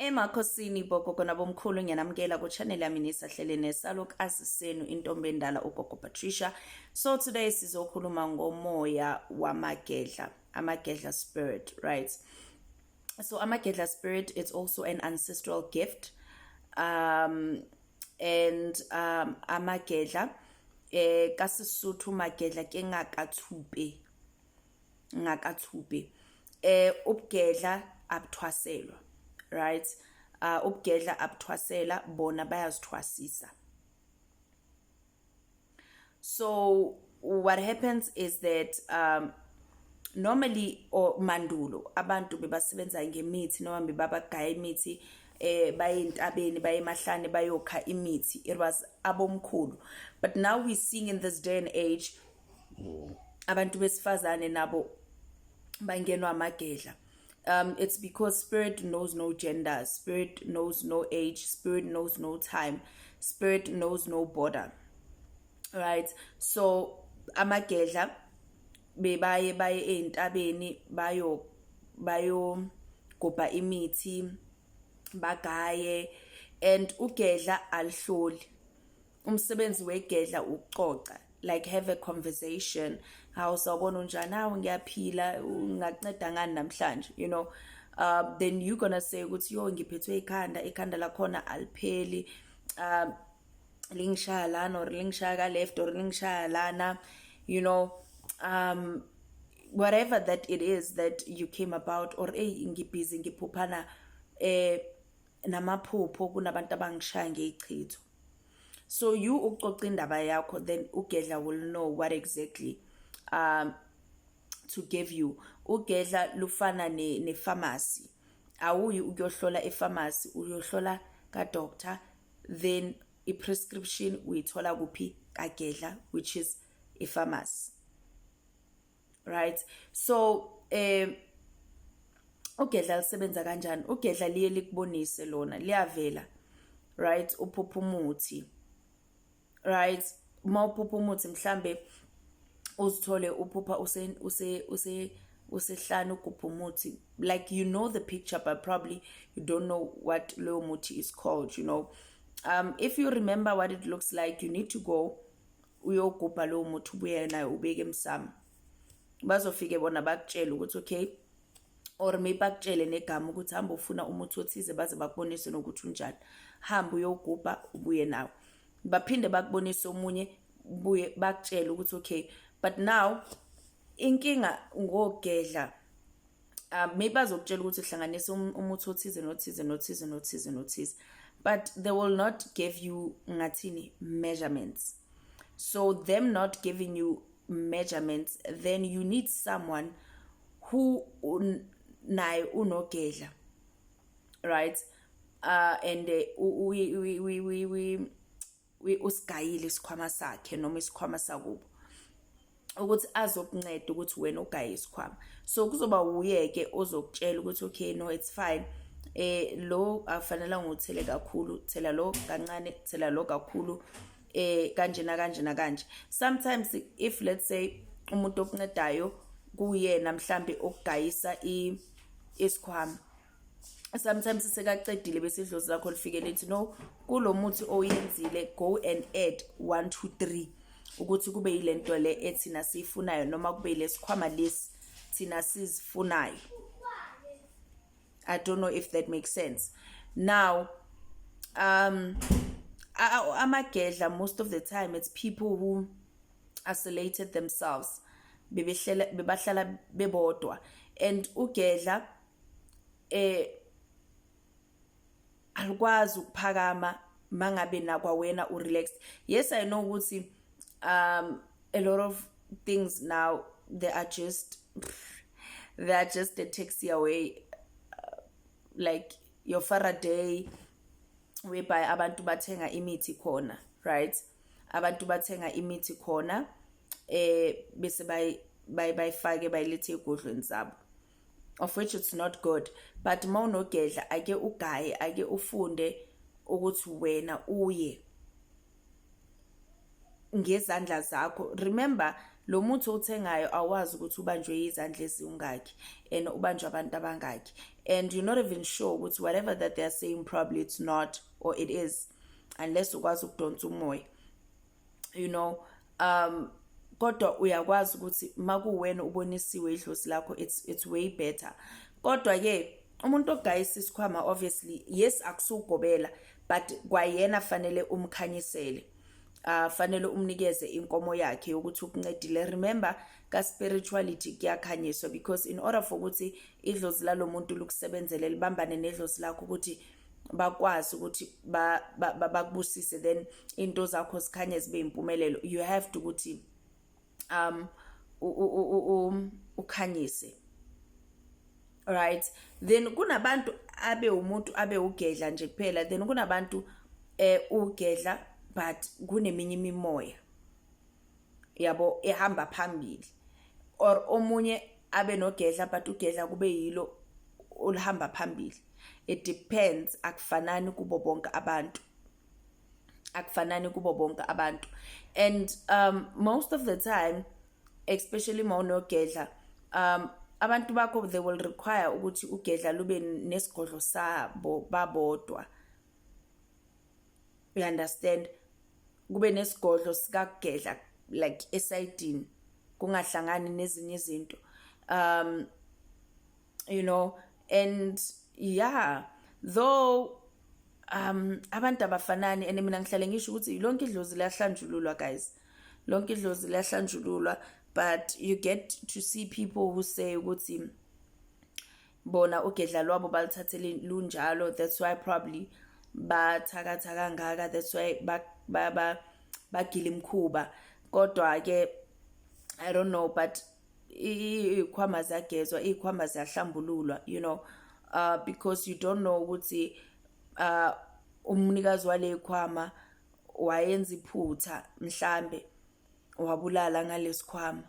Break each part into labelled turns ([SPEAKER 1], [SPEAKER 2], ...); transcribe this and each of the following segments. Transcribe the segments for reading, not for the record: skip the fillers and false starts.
[SPEAKER 1] Emakhosini bogogo nabomkhulu ngiyanamukela ku-channel yami nesahlele nesalokazi senu intombi endala ugogo Patricia. So today sizokhuluma ngomoya wamagedla, AmaGedla spirit, right? So AmaGedla spirit, it's also an ancestral gift. And AmaGedla ka Sesotho magedla ke Ngaka Tshupe. Ngaka Tshupe. Ubugedla abuthwaselwa. Right? Ubugedla abuthwasela bona bayazithwasisa. So what happens is that normally or mandulo abantu bebasebenza ngemithi noma bebabagaya imithi baye entabeni baye emahlane bayokha imithi. It was abomkhulu. But now we're seeing in this day and age abantu besifazane nabo bangenwa amagedla. It's because spirit knows no gender, spirit knows no age, spirit knows no time, spirit knows no border. Right? So amagedla bebaye entabeni bayo gubha imithi bagaye, and ugedla alihloli. Umsebenzi wegedla uxoxa, like have a conversation. How sawubona unjani? Hawu ngiyaphila, unganceda ngani namhlanje? You know, then you gonna say ukuthi yo ngiphethwe ikhanda lakhona alipheli, lingishaya lana or lingishaya ka left or lingishaya lana, you know, whatever that it is that you came about, or ngibhizi ngiphuphana namaphupho kunabantu abangishaya ngeichitho. So you uxoxa indaba yakho, then ugedla will know what exactly to give you. Ugedla lufana ne pharmacy. Awuyi ukuyohlola e-pharmacy, uyohlola ka doctor, then i-prescription uyithola kuphi kagedla, which is a pharmacy. Right? So ugedla lisebenza kanjani? Ugedla liye likubonise lona, liyavela. Right? Uphupha umuthi. Right? Ma uphupha umuthi mhlambe uzithole uphupha usehlanu uphupha umuthi, like you know the picture but probably you don't know what low muthi is called, you know. If you remember what it looks like, you need to go uyogubha lowo muthi ubuye nayo ubeke emsamo. Bazofike bona bakutshela ukuthi okay, or maybe bakutshele negama ukuthi hamba ufuna umuthi othize, baze bakubonise nokuthi unjani. Hamba uyogubha ubuye nawo. Baphinde bakubonise omunye buye bakutshela ukuthi okay, but now inkinga ngogedla maybe bazokutshela ukuthi hlanganisa umuthi othize nothize, but they will not give you ngathini measurements. So them not giving you measurements, then you need someone who naye unogedla, right? And we usigayile isikhwama sakhe noma isikhwama sakubo ukuthi azokunceda ukuthi wena ugaye isikhwama. So kuzoba uyeke ozokutshela ukuthi okay, no, it's fine, lo afanele nguthele kakhulu, thela lo kancane, thela lo kakhulu, kanje. Sometimes if let's say umuntu okuncedayo kuyena mhlambe okugayisa isikhwama, sometimes sekacedile bese idlozi lakho lifike lithi no, kulo muthi oyenzile go and add 1 2 3 ukuthi kube yilento le ethina sifunayo noma kube lesikhwama lesi thina sizifunayo. I don't know if that makes sense. Now amagedla, most of the time it's people who isolated themselves, bebahlala bebodwa, and ugedla alukwazi ukuphakama mangabe nakwa wena urelaxed. Yes, I know ukuthi a lot of things now they are just a taxi away, like your Faraday, whereby abantu bathenga imithi khona, right? Abantu bathenga imithi khona bese bayifake bayilethe egodlweni zabo, of which it's not good. But mawunogedla ake ugaye, ake ufunde ukuthi wena uye ngezandla zakho. Remember lo muthi othengayo awazi ukuthi ubanjwe izandla ezingaki and ubanjwe abantu abangaki, and you're not even sure ukuthi whatever that they're saying probably it's not or it is, unless ukwazi ukudonsa umoya, you know. Kodwa uyakwazi ukuthi makuwena ubonisiwe idlozi lakho, it's way better. Kodwa ke umuntu ogayisa isikhwama obviously yes akusugobela, but kwayena fanele umkhanyisele, fanele umnikeze inkomo yakhe ukuthi ukuncedile. Remember ka spirituality kuyakhanyiswa, because in order for ukuthi idlozi lalo muntu lukusebenzele libambane nedlozi lakho ukuthi bakwazi ukuthi bakubusise, then into zakho zikhanye zibe impumelelo, you have to ukuthi ukhanyise. Alright, then kunabantu abe umuntu abe ugedla nje kuphela, then kunabantu ugedla but kuneminye imimoya yabo ehamba phambili, or omunye abe nogedla but ugedla kube yilo olihamba phambili. It depends, akufanani kubo bonke abantu, akufanani kubo bonke abantu. And most of the time, especially mawunogedla, abantu bakho they will require ukuthi ugedla lube nesigodlo sabo babodwa, you understand, kube nesigodlo sikagedla like esayidini, kungahlangani nezinye izinto, you know. And yeah, though abantu abafanani, and mina ngihlale ngisho ukuthi lonke idlozi liyahlanjululwa guys, lonke idlozi liyahlanjululwa, but you get to see people who say ukuthi bona ugedla lwabo balithathele lunjalo, that's why probably bathakatha kangaka, that's why bagila imkhuba. Kodwa ke I don't know, but ikhwama ziyagezwa, ikhwama ziyahlambululwa, you know, because you don't know ukuthi umnikazi wale khwama wayenza iphutha, mhlambe wabulala ngalesikhwama,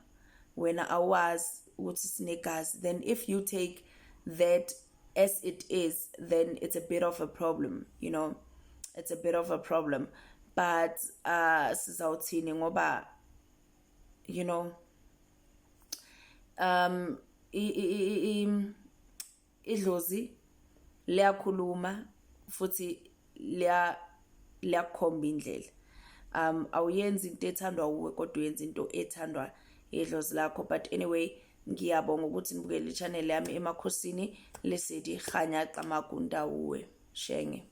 [SPEAKER 1] wena awazi ukuthi sinegazi. Then if you take that as it is, then it's a bit of a problem, you know, it's a bit of a problem. But sizawuthini ngoba, you know, idlozi liyakhuluma futhi liyakhomba indlela. Awuyenzi into ethandwa uwe, kodwa uyenza into ethandwa idlozi lakho. But anyway, ngiyabonga ukuthi nibukele i-channel yami emakhosini lesedi khanya xamagunda uwe shenge.